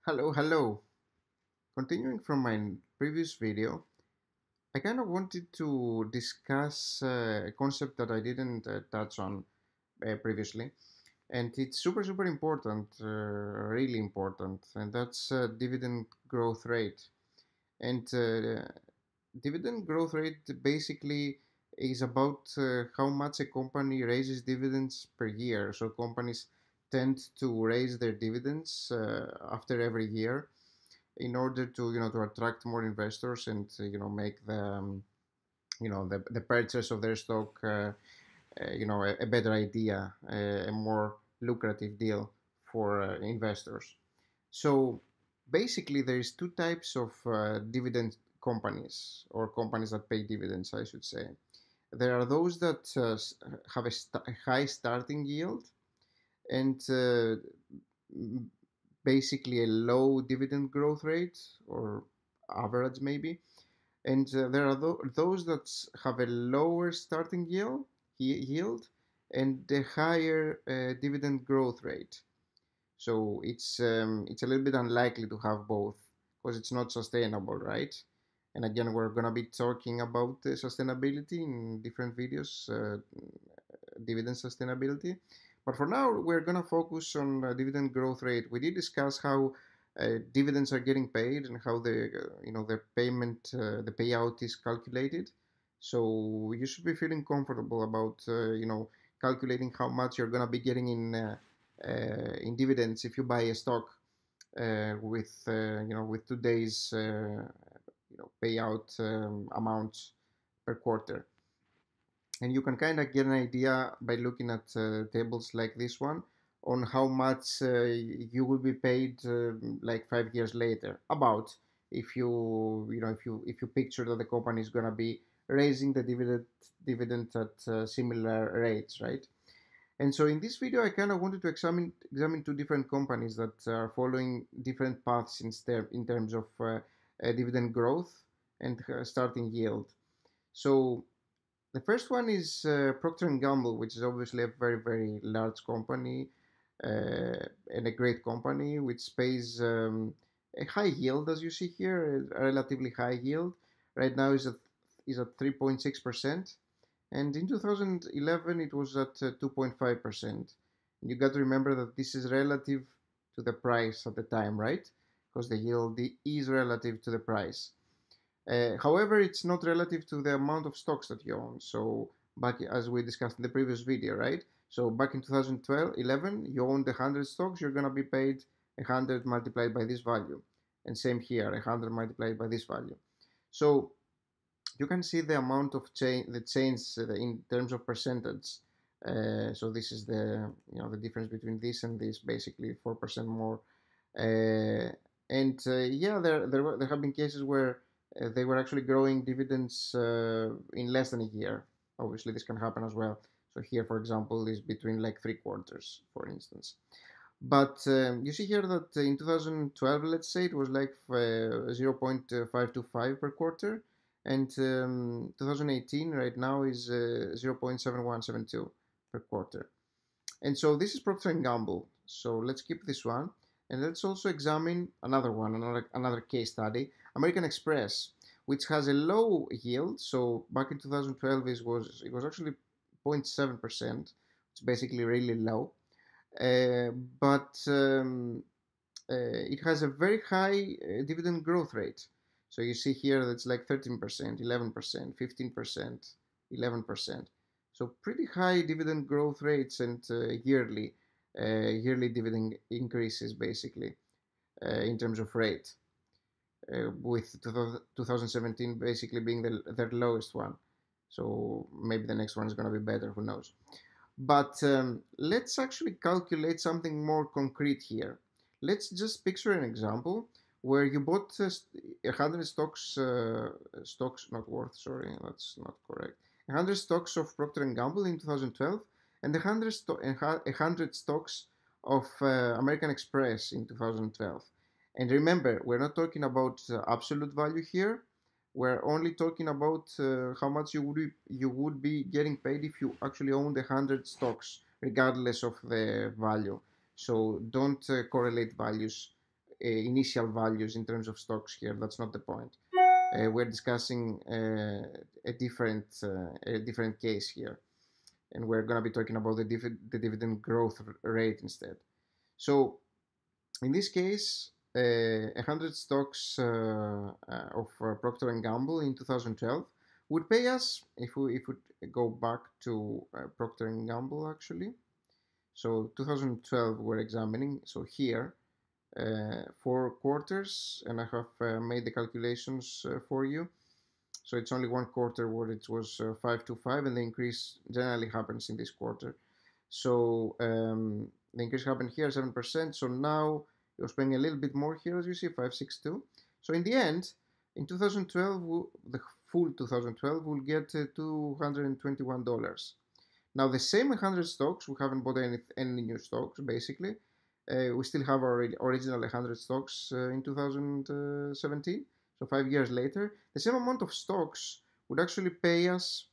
Hello. Continuing from my previous video, I kind of wanted to discuss a concept that I didn't touch on previously, and it's super important, really important, and that's dividend growth rate. And dividend growth rate basically is about how much a company raises dividends per year. So companies tend to raise their dividends after every year in order to to attract more investors and make the purchase of their stock a better idea, a more lucrative deal for investors. So basically there is two types of dividend companies, or companies that pay dividends, I should say. There are those that have a high starting yield and basically a low dividend growth rate, or average maybe. And there are those that have a lower starting yield and a higher dividend growth rate. So it's a little bit unlikely to have both because it's not sustainable, right? And again, we're gonna be talking about sustainability in different videos, dividend sustainability. But for now, we're gonna focus on dividend growth rate. We did discuss how dividends are getting paid and how the the payout is calculated. So you should be feeling comfortable about calculating how much you're gonna be getting in dividends if you buy a stock with today's payout amounts per quarter. And you can kind of get an idea by looking at tables like this one on how much you will be paid like 5 years later, about, if you picture that the company is going to be raising the dividend at similar rates, right? And so in this video, I kind of wanted to examine two different companies that are following different paths in terms of dividend growth and starting yield. So the first one is Procter Gamble, which is obviously a very large company and a great company, which pays a high yield, as you see here, a relatively high yield. Right now is at 3.6%, and in 2011 it was at 2.5%. You got to remember that this is relative to the price at the time, right? Because the yield is relative to the price. However, it's not relative to the amount of stocks that you own. So back, as we discussed in the previous video, right? So back in 2012, 11, you owned 100 stocks, you're gonna be paid 100 multiplied by this value. And same here, 100 multiplied by this value. So you can see the amount of change in terms of percentage. So this is the difference between this and this, basically 4% more. Yeah, there have been cases where they were actually growing dividends in less than a year. Obviously, this can happen as well. So here, for example, is between like 3 quarters, for instance. But you see here that in 2012, let's say, it was like 0.525 per quarter, and 2018 right now is 0.7172 per quarter. And so this is Procter Gamble. So let's keep this one. And let's also examine another one, another case study, American Express, which has a low yield. So back in 2012, it was actually 0.7%. It's basically really low. Uh, but it has a very high dividend growth rate. So you see here that's like 13%, 11%, 15%, 11%. So pretty high dividend growth rates and yearly dividend increases, basically, in terms of rate, with 2017 basically being their lowest one. So maybe the next one is going to be better, who knows. But let's actually calculate something more concrete here. Let's just picture an example where you bought 100 stocks not worth, sorry, that's not correct. 100 stocks of Procter & Gamble in 2012 and 100 stocks of American Express in 2012. And remember, we're not talking about absolute value here. We're only talking about how much you would be getting paid if you actually owned 100 stocks, regardless of the value. So don't correlate values initial values in terms of stocks here. That's not the point. We're discussing a different case here, and we're going to be talking about the dividend growth rate instead. So in this case, 100 stocks of Procter Gamble in 2012 would pay us, if we go back to Procter Gamble actually. So 2012 we're examining. So here, 4 quarters, and I have made the calculations for you. So it's only one quarter where it was 525, and the increase generally happens in this quarter. So the increase happened here 7%. So now you're spending a little bit more here, as you see, 562. So in the end, in 2012, the full 2012 will get $221. Now the same 100 stocks, we haven't bought any new stocks basically. We still have our original 100 stocks in 2017. So 5 years later, the same amount of stocks would actually pay us,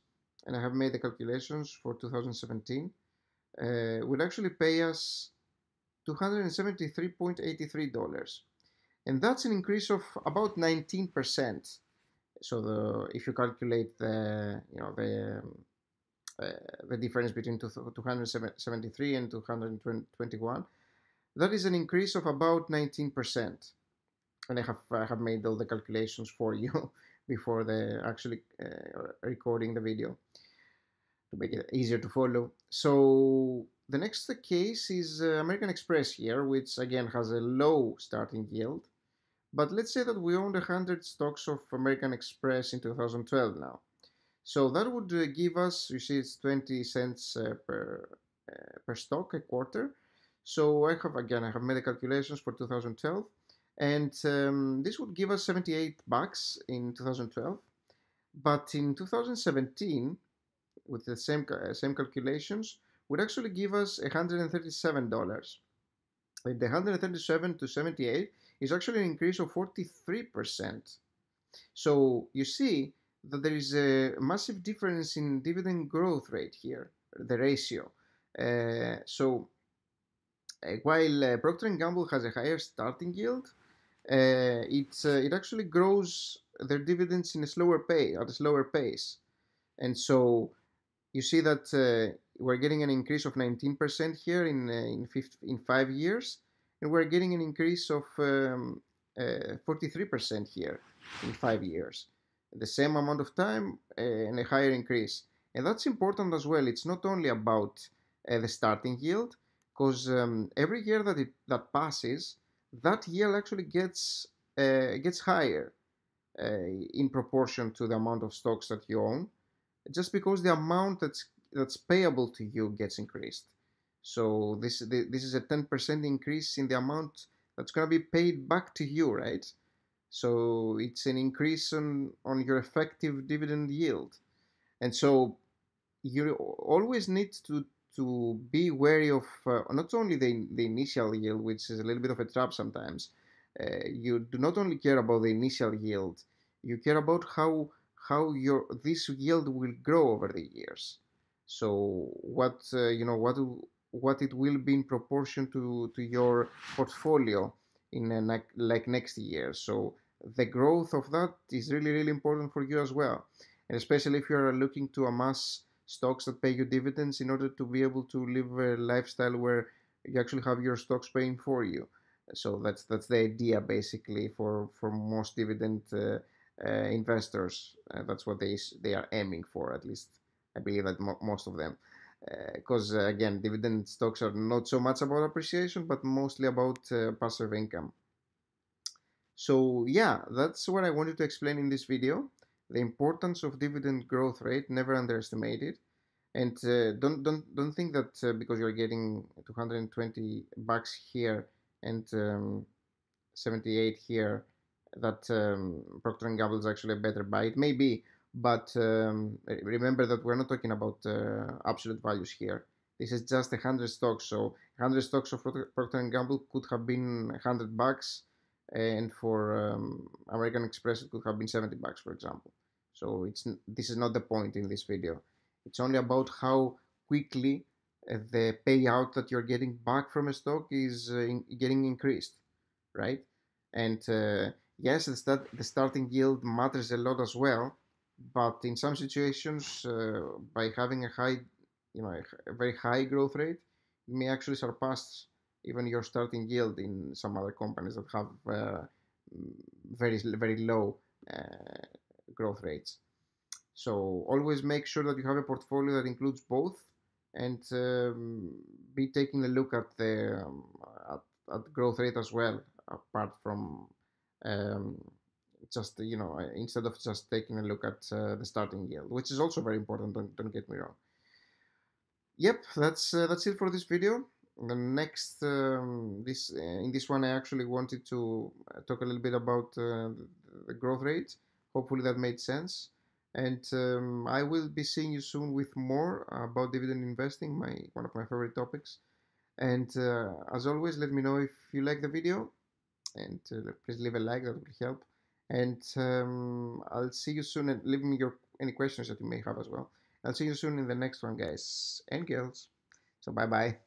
and I have made the calculations for 2017, would actually pay us $273.83. And that's an increase of about 19%. So if you calculate the difference between 273 and 221, that is an increase of about 19%. And I have made all the calculations for you before actually recording the video to make it easier to follow. So the next case is American Express here, which again has a low starting yield. But let's say that we owned 100 stocks of American Express in 2012 now. So that would give us, you see, it's 20 cents per stock a quarter. So I have made the calculations for 2012, and this would give us $78 in 2012. But in 2017, with the same calculations, would actually give us $137. And the 137 to 78 is actually an increase of 43%. So you see that there is a massive difference in dividend growth rate here, the ratio. While Procter & Gamble has a higher starting yield, it actually grows their dividends at a slower pace. And so you see that we're getting an increase of 19% here in 5 years, and we're getting an increase of 43% here in 5 years. The same amount of time and a higher increase. And that's important as well. It's not only about the starting yield, because every year that passes, that yield actually gets higher in proportion to the amount of stocks that you own, just because the amount that's payable to you gets increased. So this is a 10% increase in the amount that's going to be paid back to you, right? So it's an increase on your effective dividend yield. And so you always need to be wary of not only the initial yield, which is a little bit of a trap sometimes. You do not only care about the initial yield, you care about how this yield will grow over the years. So what it will be in proportion to your portfolio in like next year. So the growth of that is really, really important for you as well, and especially if you are looking to amass stocks that pay you dividends in order to be able to live a lifestyle where you actually have your stocks paying for you. So that's the idea basically for most dividend investors. That's what they are aiming for, at least I believe that most of them. Because again, dividend stocks are not so much about appreciation, but mostly about passive income. So yeah, that's what I wanted to explain in this video. The importance of dividend growth rate, never underestimate it. And don't think that because you're getting $220 here and 78 here, that Procter & Gamble is actually a better buy. It may be, but remember that we're not talking about absolute values here. This is just 100 stocks. So 100 stocks of Procter & Gamble could have been $100, and for American Express it could have been $70, for example. So this is not the point in this video. It's only about how quickly the payout that you're getting back from a stock is getting increased, right? And yes, the starting yield matters a lot as well, but in some situations, by having a high, a very high growth rate, you may actually surpass even your starting yield in some other companies that have very low uh, growth rates. So always make sure that you have a portfolio that includes both, and be taking a look at the at growth rate as well, apart from um, just instead of just taking a look at the starting yield, which is also very important. Don't get me wrong. Yep, that's it for this video. The next this in this one I actually wanted to talk a little bit about the growth rate. Hopefully that made sense. And I will be seeing you soon with more about dividend investing, my one of my favorite topics. And as always, let me know if you like the video, and please leave a like, that will help. And I'll see you soon, and leave me your any questions that you may have as well. I'll see you soon in the next one, guys and girls. So bye bye.